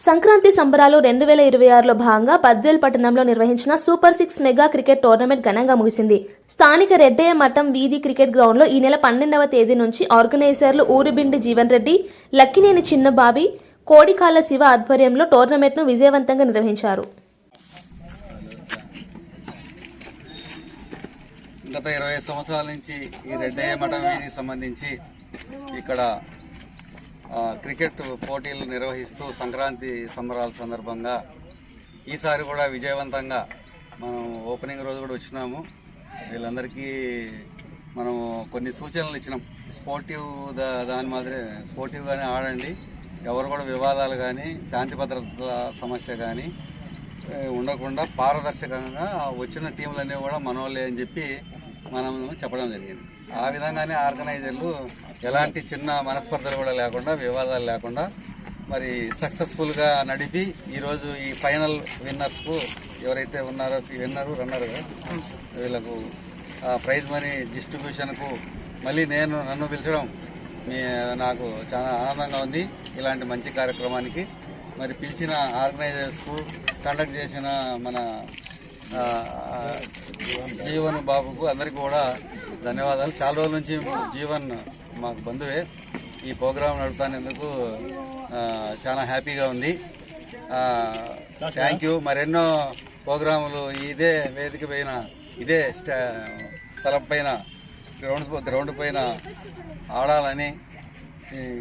సంక్రాంతి సంబరాలు 2026లో భాగంగా బద్వేల్ పట్టణంలో నిర్వహించిన సూపర్ 6 మెగా క్రికెట్ టోర్నమెంట్ ఘనంగా ముగిసింది. స్థానిక రెడ్డయ్య మఠం వీధి క్రికెట్ గ్రౌండ్లో ఈ నెల 12వ తేదీ నుంచి ఆర్గనైజర్లు ఊరుబిండి జీవన్ రెడ్డి, లక్కినేని చిన్నబాబి, కోడికాల శివ ఆధ్వర్యంలో టోర్నమెంట్ను విజయవంతంగా నిర్వహించారు. గత 20 సంవత్సరాల నుంచి ఈ రెడ్డయ్య మఠం వీధికి సంబంధించి ఇక్కడ క్రికెట్ పోటీలు నిర్వహిస్తూ సంక్రాంతి సంబరాల సందర్భంగా ఈసారి కూడా విజయవంతంగా మనం ఓపెనింగ్ రోజు కూడా వచ్చినాము. వీళ్ళందరికీ మనం కొన్ని సూచనలు ఇచ్చినాం. దాని మాదిరి స్పోర్టివ్గానే ఆడండి, ఎవరు కూడా వివాదాలు కానీ శాంతి భద్రతల సమస్య కానీ ఉండకుండా పారదర్శకంగా వచ్చిన టీంలన్నీ కూడా మనోళ్ళే అని చెప్పి మనం చెప్పడం జరిగింది. ఆ విధంగానే ఆర్గనైజర్లు ఎలాంటి చిన్న మనస్పర్ధలు కూడా లేకుండా, వివాదాలు లేకుండా మరి సక్సెస్ఫుల్గా నడిపి ఈరోజు ఈ ఫైనల్ విన్నర్స్కు ఎవరైతే ఉన్నారో విన్నరు రన్నరుగా వీళ్ళకు ప్రైజ్ మనీ డిస్ట్రిబ్యూషన్కు మళ్ళీ నన్ను పిలిచడం నాకు చాలా ఆనందంగా ఉంది. ఇలాంటి మంచి కార్యక్రమానికి మరి పిలిచిన ఆర్గనైజర్స్కు, కండక్ట్ చేసిన మన జీవన్ బాబుకు అందరికీ కూడా ధన్యవాదాలు. చాలా రోజుల నుంచి జీవన్ మాకు బంధువే. ఈ ప్రోగ్రాం నడుపుతానేందుకు చాలా హ్యాపీగా ఉంది. Thank you. మరెన్నో ప్రోగ్రాములు ఇదే వేదిక పైన, ఇదే స్థలం పైన, గ్రౌండ్ పైన ఆడాలని